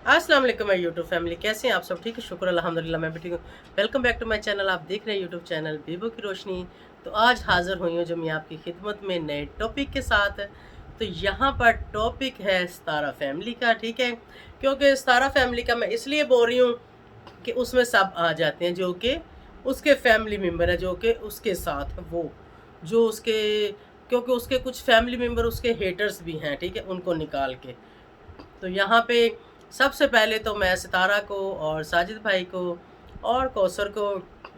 अस्सलाम वालेकुम my YouTube family, कैसे हैं आप सब? ठीक है, शुक्र अल्हम्दुलिल्लाह, मैं भी ठीक हूँ। Welcome back to my channel. आप देख रहे हैं यूट्यूब चैनल बीबो की रोशनी। तो आज हाज़िर हुई हूँ जो मैं आपकी खिदमत में नए टॉपिक के साथ। तो यहाँ पर टॉपिक है सितारा फैमिली का, ठीक है। क्योंकि सितारा फैमिली का मैं इसलिए बोल रही हूँ कि उसमें सब आ जाते हैं जो कि उसके फैमिली मेम्बर है, जो कि उसके साथ वो जो उसके क्योंकि उसके कुछ फैमिली मेम्बर उसके हेटर्स भी हैं, ठीक है, उनको निकाल के। तो यहाँ पे सबसे पहले तो मैं सितारा को और साजिद भाई को और कौसर को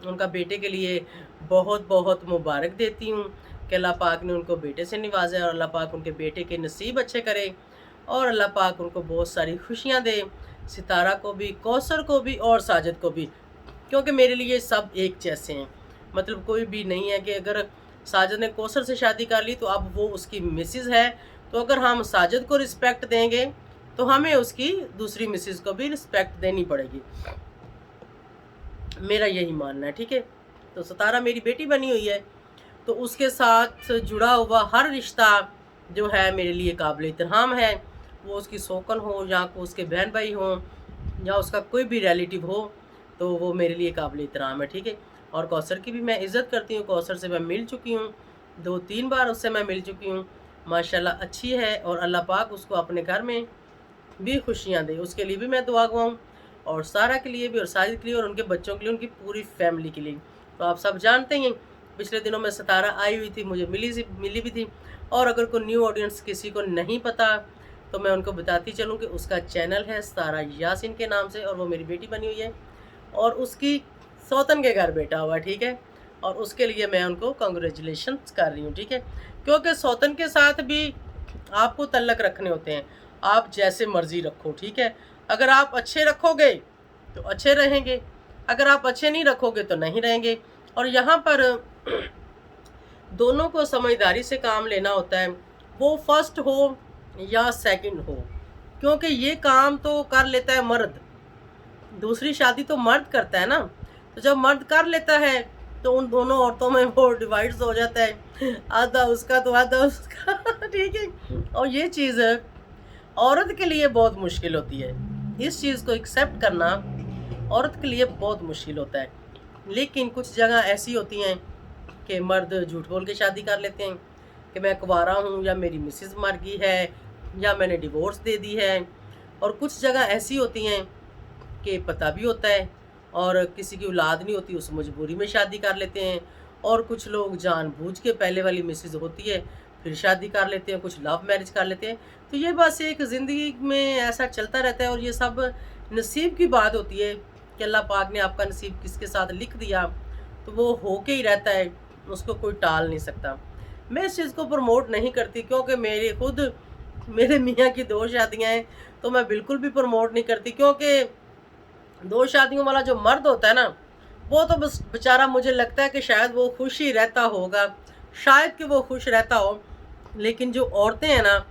उनका बेटे के लिए बहुत बहुत मुबारक देती हूँ कि अल्लाह पाक ने उनको बेटे से नवाजा और अल्लाह पाक उनके बेटे के नसीब अच्छे करे और अल्लाह पाक उनको बहुत सारी खुशियाँ दे, सितारा को भी, कौसर को भी और साजिद को भी। क्योंकि मेरे लिए सब एक जैसे हैं, मतलब कोई भी नहीं है कि अगर साजिद ने कौसर से शादी कर ली तो अब वो उसकी मिसेस है, तो अगर हम साजिद को रिस्पेक्ट देंगे तो हमें उसकी दूसरी मिसेस को भी रिस्पेक्ट देनी पड़ेगी। मेरा यही मानना है, ठीक है। तो सितारा मेरी बेटी बनी हुई है, तो उसके साथ जुड़ा हुआ हर रिश्ता जो है मेरे लिए काबिल एहतराम है। वो उसकी सोकन हो या को उसके बहन भाई हों या उसका कोई भी रिलेटिव हो, तो वो मेरे लिए काबिल एहतराम है, ठीक है। और कौसर की भी मैं इज़्ज़त करती हूँ। कौसर से मैं मिल चुकी हूँ, 2-3 बार उससे मैं मिल चुकी हूँ। माशाल्लाह अच्छी है और अल्लाह पाक उसको अपने घर में भी खुशियाँ दे, उसके लिए भी मैं दुआ गवाऊँ और सारा के लिए भी और साजिद के लिए और उनके बच्चों के लिए, उनकी पूरी फैमिली के लिए। तो आप सब जानते ही हैं, पिछले दिनों में सितारा आई हुई थी, मुझे मिली भी थी। और अगर कोई न्यू ऑडियंस किसी को नहीं पता तो मैं उनको बताती चलूँ कि उसका चैनल है सितारा यासीन के नाम से और वो मेरी बेटी बनी हुई है और उसकी सौतन के घर बेटा हुआ, ठीक है। और उसके लिए मैं उनको कांग्रेचुलेशंस कर रही हूँ, ठीक है। क्योंकि सौतन के साथ भी आपको तल्लक रखने होते हैं, आप जैसे मर्जी रखो, ठीक है। अगर आप अच्छे रखोगे तो अच्छे रहेंगे, अगर आप अच्छे नहीं रखोगे तो नहीं रहेंगे। और यहाँ पर दोनों को समझदारी से काम लेना होता है, वो फर्स्ट हो या सेकंड हो, क्योंकि ये काम तो कर लेता है मर्द, दूसरी शादी तो मर्द करता है ना। तो जब मर्द कर लेता है तो उन दोनों औरतों में वो डिवाइड्स हो जाता है, आधा उसका तो आधा उसका ठीक है। और ये चीज़ औरत के लिए बहुत मुश्किल होती है, इस चीज़ को एक्सेप्ट करना औरत के लिए बहुत मुश्किल होता है। लेकिन कुछ जगह ऐसी होती हैं कि मर्द झूठ बोल के शादी कर लेते हैं कि मैं कुंवारा हूँ या मेरी मिसेस मर गई है या मैंने डिवोर्स दे दी है। और कुछ जगह ऐसी होती हैं कि पता भी होता है और किसी की औलाद नहीं होती, उस मजबूरी में शादी कर लेते हैं। और कुछ लोग जानबूझ के पहले वाली मिसेस होती है फिर शादी कर लेते हैं, कुछ लव मैरिज कर लेते हैं। तो ये बस एक ज़िंदगी में ऐसा चलता रहता है और ये सब नसीब की बात होती है कि अल्लाह पाक ने आपका नसीब किसके साथ लिख दिया तो वो होके ही रहता है, उसको कोई टाल नहीं सकता। मैं इस चीज़ को प्रमोट नहीं करती क्योंकि मेरे मियाँ की 2 शादियाँ हैं, तो मैं बिल्कुल भी प्रमोट नहीं करती। क्योंकि 2 शादियों वाला जो मर्द होता है ना, वो तो बस बेचारा, मुझे लगता है कि शायद वो खुश ही रहता होगा, शायद कि वो खुश रहता हो। लेकिन जो औरतें हैं ना,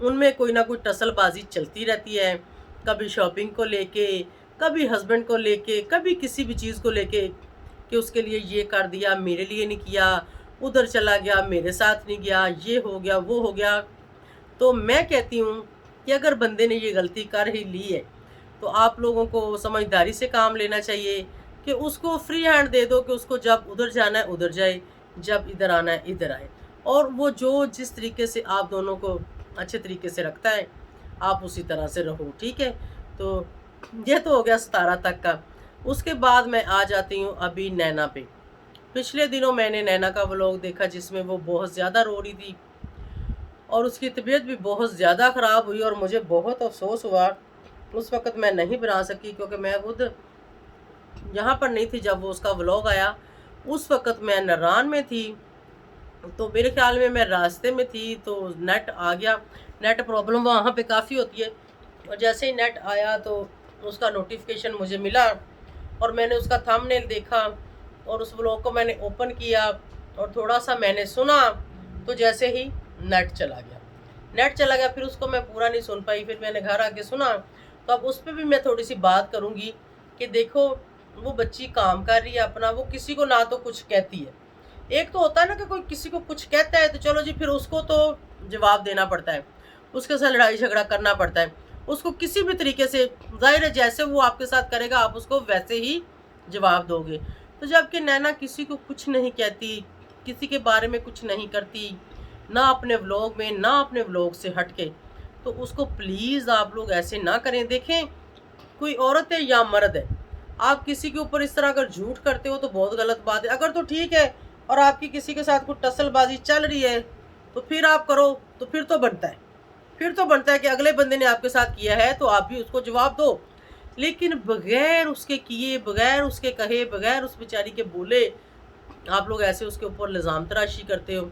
उनमें कोई ना कोई टसलबाजी चलती रहती है, कभी शॉपिंग को लेके, कभी हस्बैंड को लेके, कभी किसी भी चीज़ को लेके कि उसके लिए ये कर दिया, मेरे लिए नहीं किया, उधर चला गया, मेरे साथ नहीं गया, ये हो गया, वो हो गया। तो मैं कहती हूँ कि अगर बंदे ने ये गलती कर ही ली है तो आप लोगों को समझदारी से काम लेना चाहिए कि उसको फ्री हैंड दे दो कि उसको जब उधर जाना है उधर जाए, जब इधर आना है इधर आए। और वो जो जिस तरीके से आप दोनों को अच्छे तरीके से रखता है, आप उसी तरह से रहो, ठीक है। तो ये तो हो गया 17 तक का। उसके बाद मैं आ जाती हूँ अभी नैना पे। पिछले दिनों मैंने नैना का व्लॉग देखा जिसमें वो बहुत ज़्यादा रो रही थी और उसकी तबीयत भी बहुत ज़्यादा ख़राब हुई और मुझे बहुत अफसोस हुआ। उस वक़्त मैं नहीं बना सकी क्योंकि मैं खुद यहाँ पर नहीं थी जब वो उसका व्लॉग आया। उस वक़्त मैं नारान में थी, तो मेरे ख़्याल में मैं रास्ते में थी तो नेट आ गया। नेट प्रॉब्लम वहाँ पे काफ़ी होती है और जैसे ही नेट आया तो उसका नोटिफिकेशन मुझे मिला और मैंने उसका थंबनेल देखा और उस व्लॉग को मैंने ओपन किया और थोड़ा सा मैंने सुना, तो जैसे ही नेट चला गया फिर उसको मैं पूरा नहीं सुन पाई। फिर मैंने घर आके सुना, तो अब उस पर भी मैं थोड़ी सी बात करूँगी कि देखो, वो बच्ची काम कर रही है अपना, वो किसी को ना तो कुछ कहती है। एक तो होता है ना कि कोई किसी को कुछ कहता है तो चलो जी, फिर उसको तो जवाब देना पड़ता है, उसके साथ लड़ाई झगड़ा करना पड़ता है। उसको किसी भी तरीके से, ज़ाहिर है जैसे वो आपके साथ करेगा आप उसको वैसे ही जवाब दोगे। तो जबकि नैना किसी को कुछ नहीं कहती, किसी के बारे में कुछ नहीं करती, ना अपने व्लॉग में ना अपने व्लॉग से हट के, तो उसको प्लीज़ आप लोग ऐसे ना करें। देखें, कोई औरत है या मर्द है, आप किसी के ऊपर इस तरह अगर झूठ करते हो तो बहुत गलत बात है। अगर तो ठीक है और आपकी किसी के साथ कोई टसलबाजी चल रही है तो फिर आप करो, तो फिर तो बनता है, फिर तो बनता है कि अगले बंदे ने आपके साथ किया है तो आप भी उसको जवाब दो। लेकिन बगैर उसके किए, बगैर उसके कहे, बगैर उस बेचारी के बोले आप लोग ऐसे उसके ऊपर इल्ज़ाम तराशी करते हो,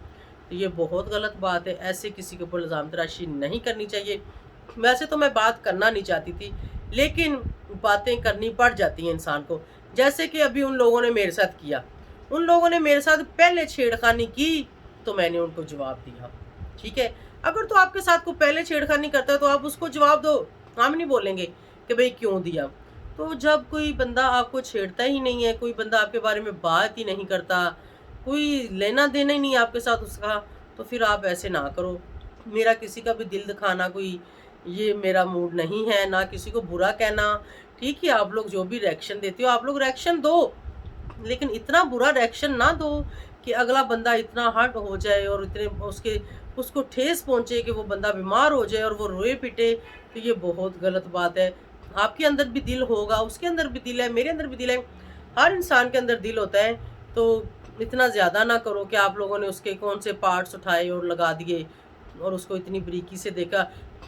तो ये बहुत गलत बात है। ऐसे किसी के ऊपर इल्ज़ाम तराशी नहीं करनी चाहिए। वैसे तो मैं बात करना नहीं चाहती थी, लेकिन बातें करनी पड़ जाती हैं इंसान को। जैसे कि अभी उन लोगों ने मेरे साथ किया, उन लोगों ने मेरे साथ पहले छेड़खानी की तो मैंने उनको जवाब दिया, ठीक है। अगर तो आपके साथ कोई पहले छेड़खानी करता है तो आप उसको जवाब दो, हम नहीं बोलेंगे कि भाई क्यों दिया। तो जब कोई बंदा आपको छेड़ता ही नहीं है, कोई बंदा आपके बारे में बात ही नहीं करता, कोई लेना देना ही नहीं है आपके साथ उसका, तो फिर आप ऐसे ना करो। मेरा किसी का भी दिल दिखाना कोई ये मेरा मूड नहीं है, ना किसी को बुरा कहना। ठीक है, आप लोग जो भी रिएक्शन देते हो आप लोग रिएक्शन दो, लेकिन इतना बुरा रिएक्शन ना दो कि अगला बंदा इतना हर्ट हो जाए और इतने उसको ठेस पहुंचे कि वो बंदा बीमार हो जाए और वो रोए पिटे। तो ये बहुत गलत बात है। आपके अंदर भी दिल होगा, उसके अंदर भी दिल है, मेरे अंदर भी दिल है, हर इंसान के अंदर दिल होता है। तो इतना ज़्यादा ना करो कि आप लोगों ने उसके कौन से पार्ट्स उठाए और लगा दिए और उसको इतनी बारीकी से देखा।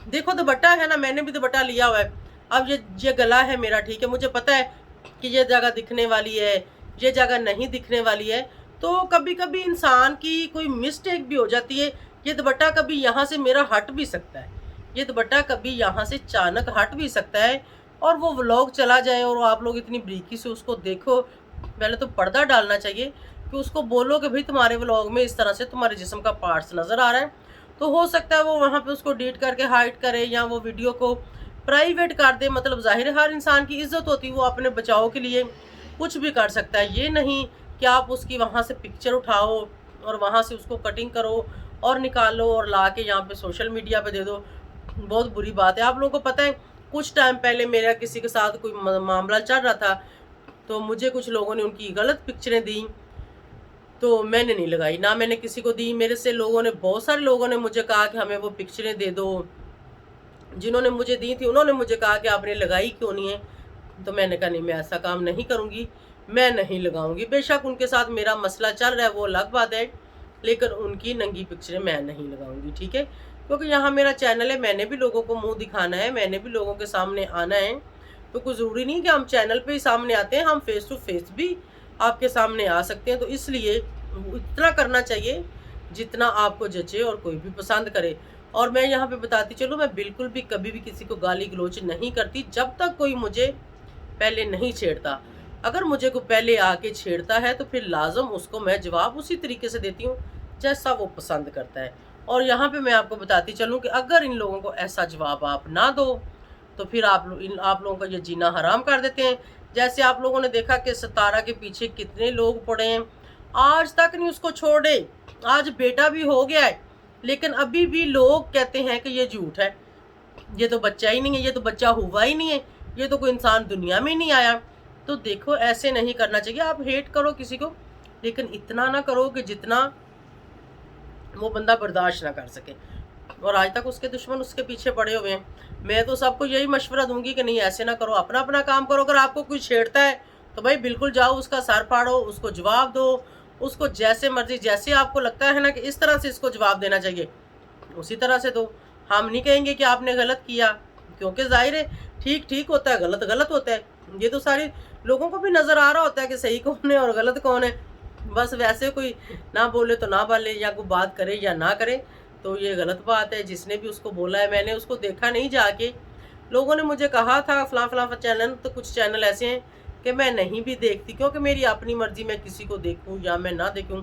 देखो दुपट्टा है ना, मैंने भी दुपट्टा लिया हुआ है। अब ये गला है मेरा, ठीक है, मुझे पता है कि ये जगह दिखने वाली है, ये जगह नहीं दिखने वाली है। तो कभी कभी इंसान की कोई मिस्टेक भी हो जाती है। ये दुपट्टा कभी यहाँ से मेरा हट भी सकता है, ये दुपट्टा कभी यहाँ से अचानक हट भी सकता है और वो व्लॉग चला जाए और आप लोग इतनी बारीकी से उसको देखो। पहले तो पर्दा डालना चाहिए कि उसको बोलो कि भाई तुम्हारे व्लॉग में इस तरह से तुम्हारे जिस्म का पार्ट्स नज़र आ रहा है। तो हो सकता है वो वहाँ पे उसको डिलीट करके हाइड करे या वो वीडियो को प्राइवेट कर दे। मतलब ज़ाहिर है हर इंसान की इज्जत होती है, वो अपने बचाव के लिए कुछ भी कर सकता है। ये नहीं कि आप उसकी वहाँ से पिक्चर उठाओ और वहाँ से उसको कटिंग करो और निकालो और ला के यहाँ पे सोशल मीडिया पे दे दो। बहुत बुरी बात है। आप लोगों को पता है कुछ टाइम पहले मेरा किसी के साथ कोई मामला चल रहा था, तो मुझे कुछ लोगों ने उनकी गलत पिक्चरें दी, तो मैंने नहीं लगाई, ना मैंने किसी को दी। मेरे से लोगों ने, बहुत सारे लोगों ने मुझे कहा कि हमें वो पिक्चरें दे दो। जिन्होंने मुझे दी थी उन्होंने मुझे कहा कि आपने लगाई क्यों नहीं है। तो मैंने कहा नहीं, मैं ऐसा काम नहीं करूँगी, मैं नहीं लगाऊंगी। बेशक उनके साथ मेरा मसला चल रहा है, वो अलग बात है, लेकिन उनकी नंगी पिक्चरें मैं नहीं लगाऊंगी, ठीक है। क्योंकि यहाँ मेरा चैनल है, मैंने भी लोगों को मुंह दिखाना है, मैंने भी लोगों के सामने आना है। तो कोई ज़रूरी नहीं कि हम चैनल पे ही सामने आते हैं, हम फेस टू फेस भी आपके सामने आ सकते हैं। तो इसलिए इतना करना चाहिए जितना आपको जचे और कोई भी पसंद करे। और मैं यहाँ पे बताती चलूँ, मैं बिल्कुल भी कभी भी किसी को गाली गलौज नहीं करती जब तक कोई मुझे पहले नहीं छेड़ता। अगर मुझे को पहले आके छेड़ता है तो फिर लाजम उसको मैं जवाब उसी तरीके से देती हूँ जैसा वो पसंद करता है। और यहाँ पे मैं आपको बताती चलूँ कि अगर इन लोगों को ऐसा जवाब आप ना दो तो फिर आप लोगों का ये जीना हराम कर देते हैं। जैसे आप लोगों ने देखा कि सितारा के पीछे कितने लोग पड़े हैं, आज तक नहीं उसको छोड़े। आज बेटा भी हो गया है, लेकिन अभी भी लोग कहते हैं कि ये झूठ है, ये तो बच्चा ही नहीं है, ये तो बच्चा हुआ ही नहीं है, ये तो कोई इंसान दुनिया में नहीं आया। तो देखो, ऐसे नहीं करना चाहिए। आप हेट करो किसी को, लेकिन इतना ना करो कि जितना वो बंदा बर्दाश्त ना कर सके। और आज तक उसके दुश्मन उसके पीछे पड़े हुए हैं। मैं तो सबको यही मशवरा दूंगी कि नहीं, ऐसे ना करो, अपना अपना काम करो। अगर आपको कोई छेड़ता है तो भाई बिल्कुल जाओ, उसका सर फाड़ो, उसको जवाब दो, उसको जैसे मर्जी, जैसे आपको लगता है ना कि इस तरह से इसको जवाब देना चाहिए, उसी तरह से दो। हम नहीं कहेंगे कि आपने गलत किया, क्योंकि जाहिर है ठीक ठीक होता है, गलत गलत होता है। ये तो सारे लोगों को भी नज़र आ रहा होता है कि सही कौन है और गलत कौन है। बस वैसे कोई ना बोले तो ना बोले, या कोई बात करे या ना करे, तो ये गलत बात है। जिसने भी उसको बोला है, मैंने उसको देखा नहीं जाके। लोगों ने मुझे कहा था फलां फलां चैनल, तो कुछ चैनल ऐसे हैं कि मैं नहीं भी देखती, क्योंकि मेरी अपनी मर्ज़ी, मैं किसी को देखूं या मैं ना देखूं,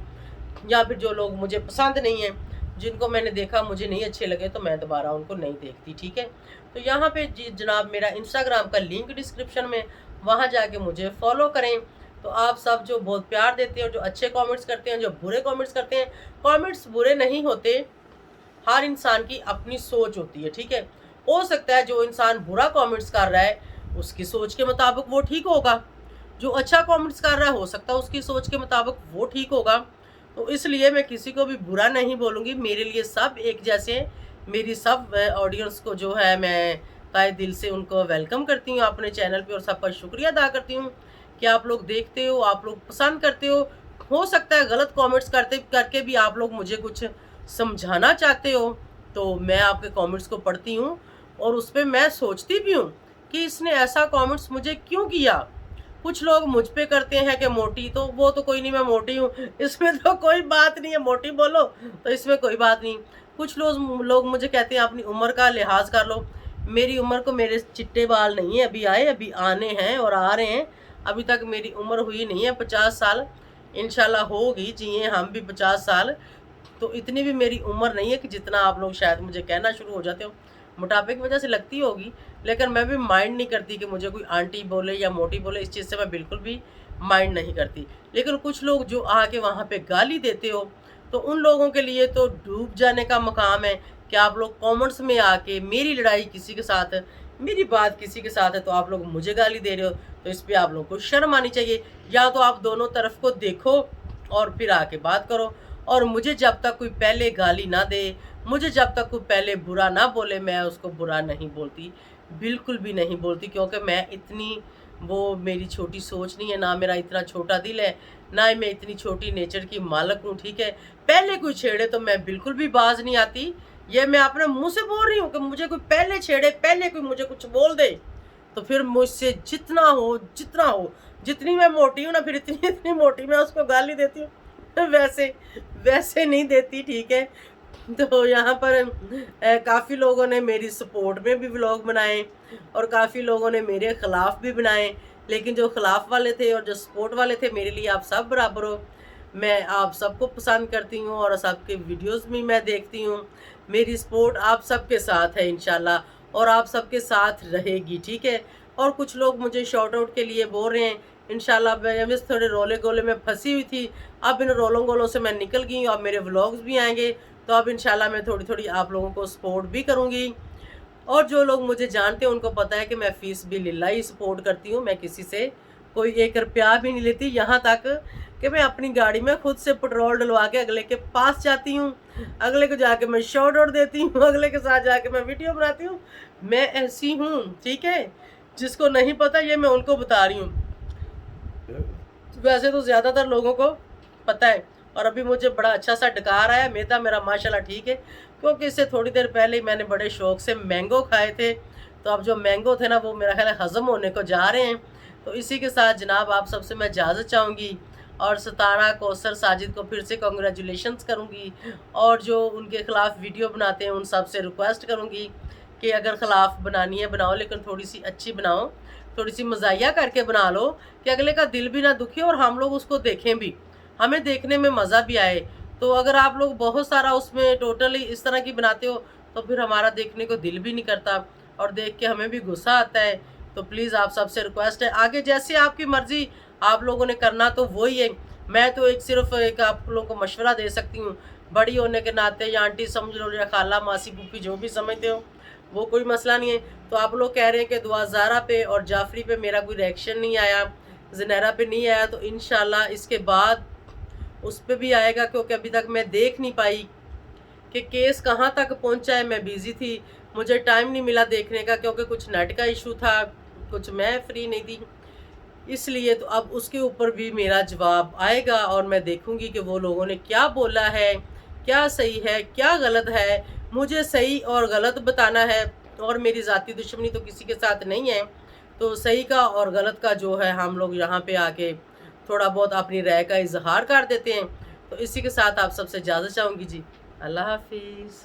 या फिर जो लोग मुझे पसंद नहीं हैं, जिनको मैंने देखा मुझे नहीं अच्छे लगे, तो मैं दोबारा उनको नहीं देखती, ठीक है। तो यहाँ पे जनाब मेरा इंस्टाग्राम का लिंक डिस्क्रिप्शन में, वहाँ जाके मुझे फॉलो करें। तो आप सब जो बहुत प्यार देते हैं, जो अच्छे कमेंट्स करते हैं, जो बुरे कमेंट्स करते हैं, कमेंट्स बुरे नहीं होते, हर इंसान की अपनी सोच होती है, ठीक है। हो सकता है जो इंसान बुरा कमेंट्स कर रहा है उसकी सोच के मुताबिक वो ठीक होगा, जो अच्छा कमेंट्स कर रहा है हो सकता है उसकी सोच के मुताबिक वो ठीक होगा। तो इसलिए मैं किसी को भी बुरा नहीं बोलूँगी, मेरे लिए सब एक जैसे हैं। मेरी सब ऑडियंस को जो है मैं तहे दिल से उनको वेलकम करती हूँ अपने चैनल पे और सबका शुक्रिया अदा करती हूँ कि आप लोग देखते हो, आप लोग पसंद करते हो। हो सकता है गलत कमेंट्स करते करके भी आप लोग मुझे कुछ समझाना चाहते हो, तो मैं आपके कमेंट्स को पढ़ती हूँ और उस पे मैं सोचती भी हूँ कि इसने ऐसा कमेंट्स मुझे क्यों किया। कुछ लोग मुझ पे करते हैं कि मोटी, तो वो तो कोई नहीं, मैं मोटी हूँ, इसमें तो कोई बात नहीं है, मोटी बोलो तो इसमें कोई बात नहीं। कुछ लोग मुझे कहते हैं अपनी उम्र का लिहाज कर लो। मेरी उम्र को, मेरे चिट्टे बाल नहीं है अभी आए, अभी आने हैं और आ रहे हैं। अभी तक मेरी उम्र हुई नहीं है 50 साल, इंशाल्लाह होगी, जिए हम भी 50 साल। तो इतनी भी मेरी उम्र नहीं है कि जितना आप लोग शायद मुझे कहना शुरू हो जाते हो। मोटापे की वजह से लगती होगी, लेकिन मैं भी माइंड नहीं करती कि मुझे कोई आंटी बोले या मोटी बोले, इस चीज़ से मैं बिल्कुल भी माइंड नहीं करती। लेकिन कुछ लोग जो आके वहाँ पे गाली देते हो, तो उन लोगों के लिए तो डूब जाने का मकाम है कि आप लोग कमेंट्स में आके मेरी लड़ाई किसी के साथ है, मेरी बात किसी के साथ है, तो आप लोग मुझे गाली दे रहे हो। तो इस पर आप लोग को शर्म आनी चाहिए, या तो आप दोनों तरफ को देखो और फिर आके बात करो। और मुझे जब तक कोई पहले गाली ना दे, मुझे जब तक कोई पहले बुरा ना बोले, मैं उसको बुरा नहीं बोलती, बिल्कुल भी नहीं बोलती, क्योंकि मैं इतनी, वो मेरी छोटी सोच नहीं है, ना मेरा इतना छोटा दिल है, ना ही मैं इतनी छोटी नेचर की मालक हूँ, ठीक है। पहले कोई छेड़े तो मैं बिल्कुल भी बाज नहीं आती, ये मैं अपने मुंह से बोल रही हूँ कि मुझे कोई पहले छेड़े, पहले कोई मुझे कुछ बोल दे, तो फिर मुझसे जितना हो, जितनी मैं मोटी हूँ ना, फिर इतनी इतनी मोटी मैं उसको गाली देती हूँ, वैसे वैसे नहीं देती, ठीक है। तो यहाँ पर काफ़ी लोगों ने मेरी सपोर्ट में भी व्लॉग बनाए और काफ़ी लोगों ने मेरे ख़िलाफ़ भी बनाए, लेकिन जो ख़िलाफ़ वाले थे और जो सपोर्ट वाले थे, मेरे लिए आप सब बराबर हो। मैं आप सबको पसंद करती हूँ और सबके वीडियोस भी मैं देखती हूँ। मेरी सपोर्ट आप सबके साथ है इंशाल्लाह, और आप सबके साथ रहेगी, ठीक है। और कुछ लोग मुझे शॉर्ट आउट के लिए बोल रहे हैं, इंशाल्लाह मैं बस थोड़े रोले गोले में फंसी हुई थी, अब इन रोलों गोलों से मैं निकल गई हूँ, अब मेरे व्लॉग्स भी आएंगे, तो अब इंशाल्लाह मैं थोड़ी थोड़ी आप लोगों को सपोर्ट भी करूँगी। और जो लोग मुझे जानते हैं उनको पता है कि मैं फ़ीस भी लिल्लाही सपोर्ट करती हूँ, मैं किसी से कोई 1 रुपया भी नहीं लेती, यहाँ तक कि मैं अपनी गाड़ी में खुद से पेट्रोल डलवा के अगले के पास जाती हूँ, अगले को जाके मैं शॉर्ट आउट देती हूँ, अगले के साथ जाके मैं वीडियो बनाती हूँ। मैं ऐसी हूँ, ठीक है। जिसको नहीं पता ये मैं उनको बता रही हूँ, वैसे तो ज़्यादातर लोगों को पता है। और अभी मुझे बड़ा अच्छा सा डकार आया, मेदा मेरा माशाल्लाह ठीक है, क्योंकि इससे थोड़ी देर पहले ही मैंने बड़े शौक से मैंगो खाए थे, तो अब जो मैंगो थे ना वो मेरा ख्याल है हज़म होने को जा रहे हैं। तो इसी के साथ जनाब आप सबसे मैं इजाज़त चाहूँगी, और सतारा, कौसर, साजिद को फिर से कांग्रेचुलेशंस करूँगी, और जो उनके ख़िलाफ़ वीडियो बनाते हैं उन सब से रिक्वेस्ट करूँगी कि अगर ख़िलाफ़ बनानी है बनाओ, लेकिन थोड़ी सी अच्छी बनाओ, थोड़ी सी मज़ाहिया करके बना लो कि अगले का दिल भी ना दुखे और हम लोग उसको देखें भी, हमें देखने में मज़ा भी आए। तो अगर आप लोग बहुत सारा उसमें टोटली इस तरह की बनाते हो तो फिर हमारा देखने को दिल भी नहीं करता और देख के हमें भी गुस्सा आता है। तो प्लीज़ आप सबसे रिक्वेस्ट है, आगे जैसे आपकी मर्ज़ी, आप लोगों ने करना तो वही है। मैं तो सिर्फ एक आप लोगों को मशवरा दे सकती हूँ, बड़ी होने के नाते, या आंटी समझ लो या खाला, मासी, फूफी, जो भी समझते हो, वो कोई मसला नहीं है। तो आप लोग कह रहे हैं कि दुआ ज़ारा पे और जाफरी पे मेरा कोई रिएक्शन नहीं आया, ज़नैरा पे नहीं आया, तो इंशाल्लाह इसके बाद उस पे भी आएगा, क्योंकि अभी तक मैं देख नहीं पाई कि केस कहाँ तक पहुँचा है। मैं बिज़ी थी, मुझे टाइम नहीं मिला देखने का, क्योंकि कुछ नेट का इशू था, कुछ मैं फ्री नहीं थी, इसलिए। तो अब उसके ऊपर भी मेरा जवाब आएगा और मैं देखूंगी कि वो लोगों ने क्या बोला है, क्या सही है क्या गलत है, मुझे सही और गलत बताना है। और मेरी ज़ाती दुश्मनी तो किसी के साथ नहीं है, तो सही का और गलत का जो है हम लोग यहाँ पे आके थोड़ा बहुत अपनी राय का इजहार कर देते हैं। तो इसी के साथ आप सबसे इजाज़त चाहूँगी जी, अल्लाह हाफिज़।